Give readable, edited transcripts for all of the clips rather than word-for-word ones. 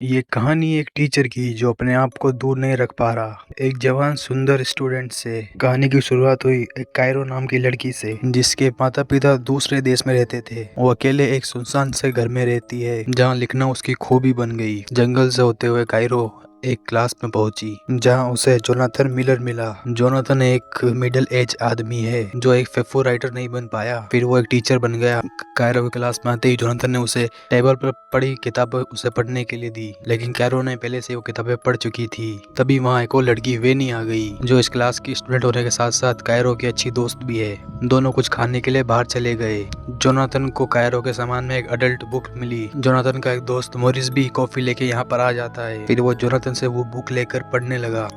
ये कहानी एक टीचर की जो अपने आप को दूर नहीं रख पा रहा। एक जवान सुंदर स्टूडेंट से। कहानी की शुरुआत हुई एक कायरो नाम की लड़की से, जिसके माता पिता दूसरे देश में रहते थे। वो अकेले एक सुनसान से घर में रहती है, जहाँ लिखना उसकी खूबी बन गई। जंगल से होते हुए कायरो एक क्लास में पहुंची, जहां उसे जोनाथन मिलर मिला। जोनाथन एक मिडिल एज आदमी है जो एक फेफो राइटर नहीं बन पाया, फिर वो एक टीचर बन गया। कायरो की क्लास में आते ही जोनाथन ने उसे टेबल पर पड़ी किताब उसे पढ़ने के लिए दी, लेकिन कायरो ने पहले से वो किताबें पढ़ चुकी थी। तभी वहाँ एक और लड़की वेनी आ गई, जो इस क्लास की स्टूडेंट होने के साथ साथ कायरो की अच्छी दोस्त भी है। दोनों कुछ खाने के लिए बाहर चले गए। जोनाथन को कायरो के सामान में एक अडल्ट बुक मिली। जोनाथन का एक दोस्त मोरिस भी कॉफी लेके यहाँ पर आ जाता है। फिर वो जोनाथन से वो बुक लेकर पढ़ने लगा।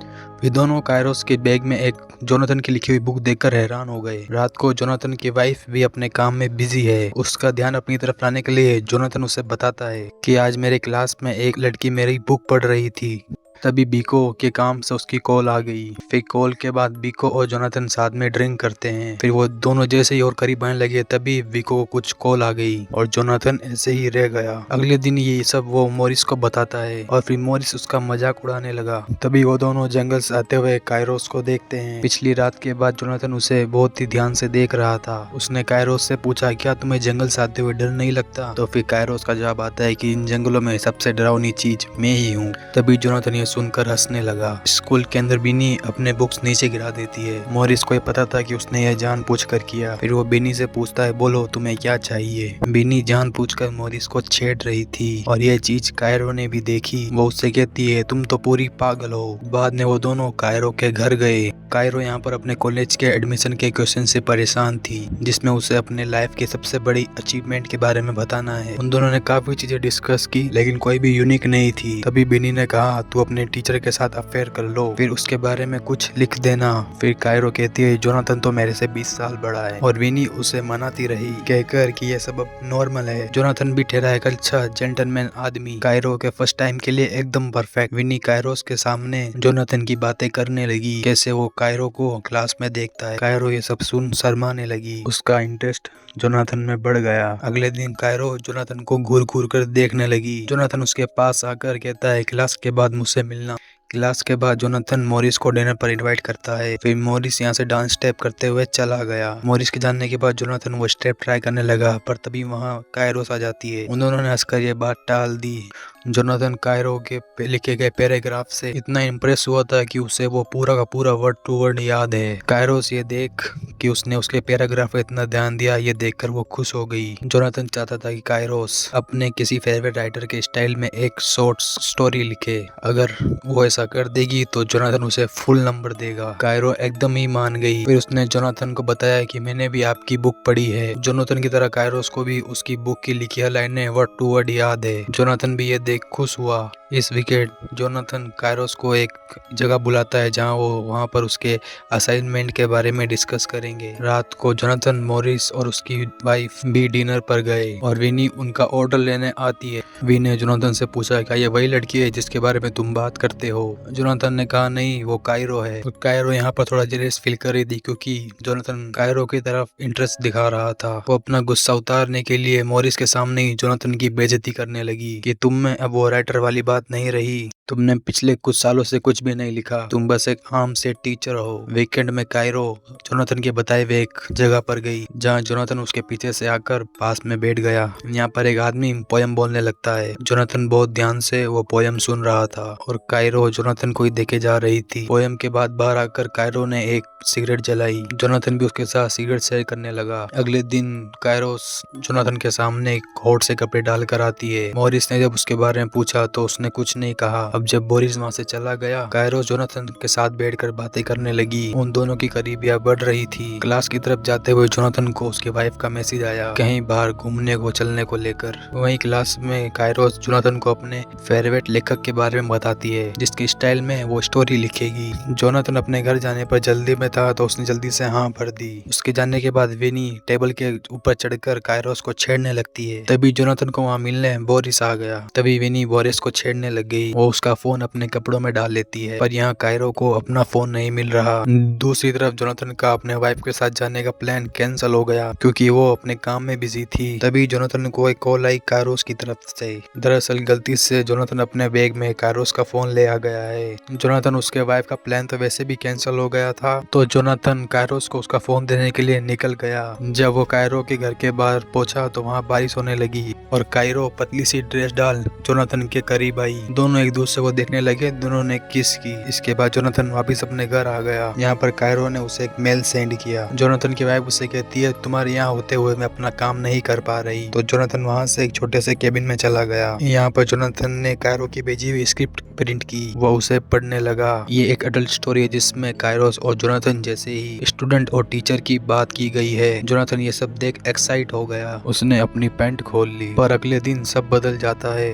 फिर दोनों कायरोस के बैग में एक जोनाथन की लिखी हुई बुक देखकर हैरान हो गए। रात को जोनाथन की वाइफ भी अपने काम में बिजी है। उसका ध्यान अपनी तरफ लाने के लिए जोनाथन उसे बताता है कि आज मेरे क्लास में एक लड़की मेरी बुक पढ़ रही थी। तभी बीको के काम से उसकी कॉल आ गई। फिर कॉल के बाद बीको और जोनाथन साथ में ड्रिंक करते हैं। फिर वो दोनों जैसे ही और करीब आने लगे, तभी बीको को कुछ कॉल आ गई और जोनाथन ऐसे ही रह गया। अगले दिन ये सब वो मोरिस को बताता है और फिर मोरिस उसका मजाक उड़ाने लगा। तभी वो दोनों जंगल से आते हुए कायरोस को देखते हैं। पिछली रात के बाद जोनाथन उसे बहुत ही ध्यान से देख रहा था। उसने कायरोस से पूछा, क्या तुम्हें जंगल से आते हुए डर नहीं लगता? तो फिर कायरोस का जवाब आता है कि इन जंगलों में सबसे डरावनी चीज मैं ही हूँ। तभी जोनाथन ये सुनकर हंसने लगा। स्कूल के अंदर बिनी अपने बुक्स नीचे गिरा देती है। मोरिस को पता था कि उसने यह जानबूझकर किया। फिर वो बिनी से पूछता है, बोलो तुम्हें क्या चाहिए? बिनी जानबूझकर मोरिस को छेड़ रही थी और यह चीज कायरो ने भी देखी। वो उससे कहती है, तुम तो पूरी पागल हो। बाद में वो दोनों कायरो के घर गए। कायरो यहाँ पर अपने कॉलेज के एडमिशन के क्वेश्चन से परेशान थी, जिसमें उसे अपने लाइफ की सबसे बड़ी अचीवमेंट के बारे में बताना है। उन दोनों ने काफी चीजें डिस्कस की, लेकिन कोई भी यूनिक नहीं थी। तभी बिनी ने कहा, तू अपने टीचर के साथ अफेयर कर लो, फिर उसके बारे में कुछ लिख देना। फिर कायरो कहती है, जोनाथन तो मेरे से 20 साल बड़ा है। और विनी उसे मनाती रही, कहकर कि यह सब अब नॉर्मल है। जोनाथन भी ठहरा एक अच्छा जेंटलमैन आदमी, कायरो के फर्स्ट टाइम के लिए एकदम परफेक्ट। विनी कायरोस के सामने जोनाथन की बातें करने लगी, कैसे वो कायरो को क्लास में देखता है। कायरो ये सब सुन शर्माने लगी। उसका इंटरेस्ट जोनाथन में बढ़ गया। अगले दिन कायरो जोनाथन को घूर घूर कर देखने लगी। जोनाथन उसके पास आकर कहता है, क्लास के बाद मुझसे मिलना। क्लास के बाद जोनाथन मोरिस को डिनर पर इनवाइट करता है। फिर मोरिस यहाँ से डांस स्टेप करते हुए चला गया। मोरिस के जानने के बाद जोनाथन वो स्टेप ट्राई करने लगा, पर तभी वहाँ कायरोस आ जाती है। उन दोनों ने हंसकर ये बात टाल दी। जोनाथन कायरो के लिखे गए पैराग्राफ से इतना इम्प्रेस हुआ था कि उसे वो पूरा का पूरा वर्ड टू वर्ड याद है। कायरोस ये देख कि उसने उसके पैराग्राफ पर इतना ध्यान दिया, ये देखकर वो खुश हो गई। जोनाथन चाहता था कि कायरोस अपने किसी फेवरेट राइटर के स्टाइल में एक शॉर्ट स्टोरी लिखे। अगर वो ऐसा कर देगी तो जोनाथन उसे फुल नंबर देगा। कायरो एकदम ही मान गई। फिर उसने जोनाथन को बताया कि मैंने भी आपकी बुक पढ़ी है। जोनाथन की तरह कायरोस को भी उसकी बुक की लिखी लाइनें वर्ड टू वर्ड याद है। जोनाथन भी ये देख खुश हुआ। इस वीकेंड जोनाथन कायरोस को एक जगह बुलाता है, जहां वो वहां पर उसके असाइनमेंट के बारे में डिस्कस करेंगे। रात को जोनाथन, मोरिस और उसकी वाइफ भी डिनर पर गए और विनी उनका ऑर्डर लेने आती है। विनी ने जोनाथन से पूछा, क्या ये वही लड़की है जिसके बारे में तुम बात करते हो? जोनाथन ने कहा, नहीं, वो कायरो है। और कायरो यहाँ पर थोड़ा जेलस फील कर रही थी, क्योंकि जोनाथन कायरो की तरफ इंटरेस्ट दिखा रहा था। वो अपना गुस्सा उतारने के लिए मोरिस के सामने ही जोनाथन की बेइज्जती करने लगी कि तुम में अब वो राइटर वाली बात नहीं रही। तुमने पिछले कुछ सालों से कुछ भी नहीं लिखा, तुम बस एक आम से टीचर हो। वीकेंड में कायरो जोनाथन के बताए हुए एक जगह पर गई, जहाँ जोनाथन उसके पीछे से आकर पास में बैठ गया। यहाँ पर एक आदमी पोयम बोलने लगता है। जोनाथन बहुत ध्यान से वो पोयम सुन रहा था और कायरो जोनाथन को ही देखे जा रही थी। पोयम के बाद बाहर आकर कायरो ने एक सिगरेट जलाई। जोनाथन भी उसके साथ सिगरेट शेयर करने लगा। अगले दिन कायरो जोनाथन के सामने कोट से कपड़े डालकर आती है। मोरिस ने जब उसके बारे में पूछा तो उसने कुछ नहीं कहा। अब जब बोरिस वहाँ से चला गया, कायरो जोनाथन के साथ बैठकर बातें करने लगी। उन दोनों की करीबियां बढ़ रही थी। क्लास की तरफ जाते हुए जोनाथन को उसके वाइफ का मैसेज आया, कहीं बाहर घूमने को चलने को लेकर। वहीं क्लास में कायरो जोनाथन को अपने फेवरेट लेखक के बारे में बताती है, जिसकी स्टाइल में वो स्टोरी लिखेगी। जोनाथन अपने घर जाने पर जल्दी में था, तो उसने जल्दी से हाँ भर दी। उसके जाने के बाद विनी टेबल के ऊपर चढ़कर कायरोस को छेड़ने लगती है। तभी जोनाथन को वहाँ मिलने बोरिस आ गया। तभी विनी बोरिस को छेड़ने लग गई। वो उसका फोन अपने कपड़ों में डाल लेती है, पर यहाँ कायरो को अपना फोन नहीं मिल रहा। दूसरी तरफ जोनाथन का अपने वाइफ के साथ जाने का प्लान कैंसिल हो गया क्योंकि वो अपने काम में बिजी थी। तभी जोनाथन को एक कॉल आई कायरोस की तरफ से। दरअसल गलती से जोनाथन अपने बैग में कायरोस का फोन ले आ गया है। जोनाथन उसके वाइफ का प्लान तो वैसे भी कैंसिल हो गया था, तो जोनाथन कायरोस को उसका फोन देने के लिए निकल गया। जब वो कायरो के घर के बाहर पहुंचा तो वहाँ बारिश होने लगी और कायरो पतली सी ड्रेस डाल जोनाथन के करीब आई। दोनों एक दूसरे को देखने लगे, दोनों ने किस की। इसके बाद जोनाथन वापस अपने घर आ गया। यहाँ पर कायरो ने उसे एक मेल सेंड किया। जोनाथन की वाइफ उसे कहती है तुम्हारे यहाँ होते हुए मैं अपना काम नहीं कर पा रही। तो जोनाथन वहाँ से एक छोटे से केबिन में चला गया। यहाँ पर जोनाथन ने कायरो की भेजी हुई स्क्रिप्ट प्रिंट की, वो उसे पढ़ने लगा। ये एक अडल्ट स्टोरी है जिसमें कायरोस और जोनाथन जैसे ही स्टूडेंट और टीचर की बात की गई है। जोनाथन ये सब देख एक्साइट हो गया, उसने अपनी पैंट खोल ली। पर अगले दिन सब बदल जाता है।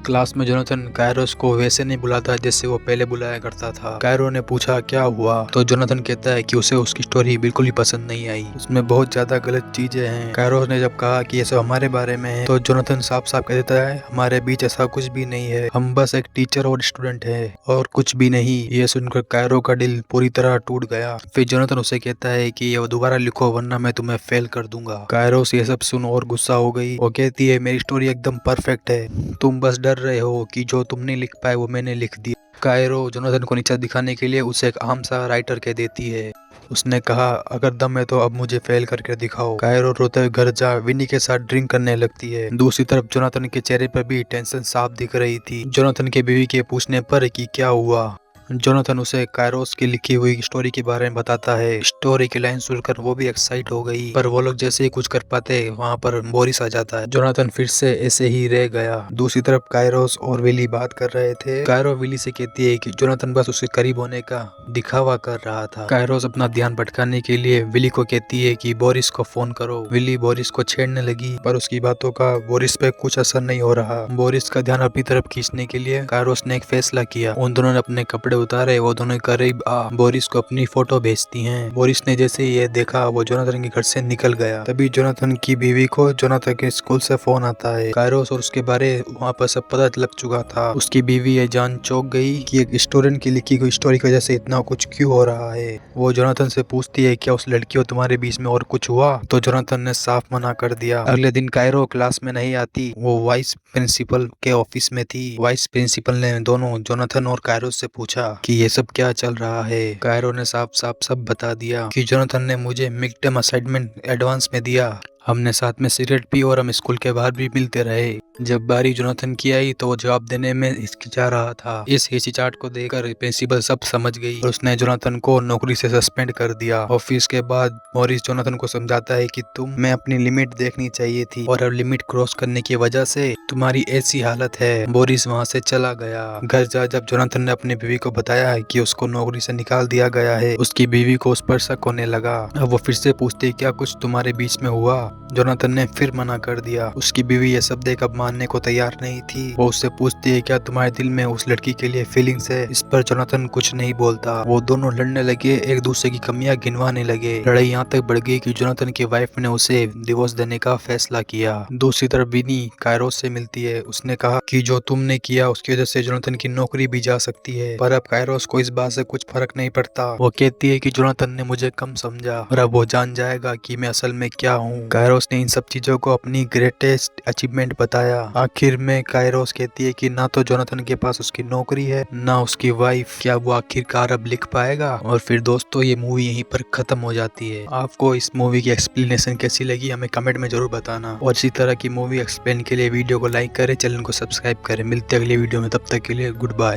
क्लास में जोनाथन कायरोस को वैसे नहीं बुलाता जैसे वो पहले बुलाया करता था। कायरो ने पूछा क्या हुआ, तो जोनाथन कहता है कि उसे उसकी स्टोरी बिल्कुल ही पसंद नहीं आई, उसमें बहुत ज्यादा गलत चीजें हैं। कायरोस ने जब कहा कि ये सब हमारे बारे में है, तो जोनाथन साफ साफ कह देता है हमारे बीच ऐसा कुछ भी नहीं है, हम बस एक टीचर और स्टूडेंट है और कुछ भी नहीं। ये सुनकर कायरो का दिल पूरी तरह टूट गया। फिर जोनाथन उसे कहता है कि ये दोबारा लिखो वरना मैं तुम्हें फेल कर दूंगा। कायरोस ये सब सुन और गुस्सा हो गई। वो कहती है मेरी स्टोरी एकदम परफेक्ट है, तुम बस डर रहे हो कि जो तुम नहीं लिख पाए वो मैंने लिख दिया। कायरो जोनाथन को नीचा दिखाने के लिए उसे एक आम सा राइटर कह देती है। उसने कहा अगर दम है तो अब मुझे फेल करके दिखाओ। कायरो रोते हुए घर जा विनी के साथ ड्रिंक करने लगती है। दूसरी तरफ जोनाथन के चेहरे पर भी टेंशन साफ दिख रही थी। जोनाथन के बीवी के पूछने पर कि क्या हुआ, जोनाथन उसे कायरोस की लिखी हुई स्टोरी के बारे में बताता है। स्टोरी की लाइन सुनकर वो भी एक्साइट हो गई, पर वो लोग जैसे ही कुछ कर पाते वहाँ पर बोरिस आ जाता है। जोनाथन फिर से ऐसे ही रह गया। दूसरी तरफ कायरोस और विली बात कर रहे थे। कायरो विली से कहती है कि जोनाथन बस उसके करीब होने का दिखावा कर रहा था। कायरोस अपना ध्यान भटकाने के लिए विली को कहती है कि बोरिस को फोन करो। विली बोरिस को छेड़ने लगी, पर उसकी बातों का बोरिस पे कुछ असर नहीं हो रहा। बोरिस का ध्यान अपनी तरफ खींचने के लिए कायरोस ने एक फैसला किया। उन दोनों ने अपने कपड़े उतारे, वो दोनों करीब आ बोरिस को अपनी फोटो भेजती हैं। बोरिस ने जैसे ये देखा वो जोनाथन के घर से निकल गया। तभी जोनाथन की बीवी को जोनाथन के स्कूल से फोन आता है। कायरोस और उसके बारे वहाँ पर सब पता लग चुका था। उसकी बीवी ये जान चौंक गई कि एक स्टूडेंट की लिखी हुई स्टोरी की वजह से इतना कुछ क्यों हो रहा है। वो जोनाथन से पूछती है क्या उस लड़की और तुम्हारे बीच में और कुछ हुआ, तो जोनाथन ने साफ मना कर दिया। अगले दिन कायरो क्लास में नहीं आती, वो वाइस प्रिंसिपल के ऑफिस में थी। वाइस प्रिंसिपल ने दोनों जोनाथन और कायरो से पूछा कि ये सब क्या चल रहा है। कायरो ने साफ साफ सब बता दिया कि जोनाथन ने मुझे मिड टर्म असाइनमेंट एडवांस में दिया, हमने साथ में सिगरेट पी और हम स्कूल के बाहर भी मिलते रहे। जब बारी जोनाथन की आई तो वो जवाब देने में हिचकिचा रहा था। इस हिचकिचाहट को देखकर प्रिंसिपल सब समझ गई और उसने जोनाथन को नौकरी से सस्पेंड कर दिया। ऑफिस के बाद मॉरिस जोनाथन को समझाता है कि तुम्हें अपनी लिमिट देखनी चाहिए थी और अब लिमिट क्रॉस करने की वजह से तुम्हारी ऐसी हालत है। मॉरिस वहाँ से चला गया। घर जा जब जोनाथन ने अपनी बीवी को बताया कि उसको नौकरी से निकाल दिया गया है, उसकी बीवी को उस पर शक होने लगा। अब वो फिर से पूछती क्या कुछ तुम्हारे बीच में हुआ। जोनाथन ने फिर मना कर दिया। उसकी बीवी ये सब देख अब मानने को तैयार नहीं थी। वो उससे पूछती है क्या तुम्हारे दिल में उस लड़की के लिए फीलिंग्स है। इस पर जोनाथन कुछ नहीं बोलता। वो दोनों लड़ने लगे, एक दूसरे की कमियां गिनवाने लगे। लड़ाई यहाँ तक बढ़ गई कि जोनाथन की वाइफ ने उसे डिवोर्स देने का फैसला किया। दूसरी तरफ विनी कायरोस से मिलती है। उसने कहा कि जो तुमने किया उसकी वजह से जोनाथन की नौकरी भी जा सकती है, पर अब कायरोस को इस बात से कुछ फर्क नहीं पड़ता। वो कहती है कि जोनाथन ने मुझे कम समझा और अब वो जान जाएगा कि मैं असल में क्या हूँ। कायरोस ने इन सब चीजों को अपनी ग्रेटेस्ट अचीवमेंट बताया। आखिर में कायरोस कहती है कि ना तो जोनाथन के पास उसकी नौकरी है ना उसकी वाइफ, क्या वो आखिरकार अब लिख पाएगा। और फिर दोस्तों ये मूवी यहीं पर खत्म हो जाती है। आपको इस मूवी की एक्सप्लेनेशन कैसी लगी हमें कमेंट में जरूर बताना और इसी तरह की मूवी एक्सप्लेन के लिए वीडियो को लाइक करें, चैनल को सब्सक्राइब करें। मिलते अगले वीडियो में, तब तक के लिए गुड बाय।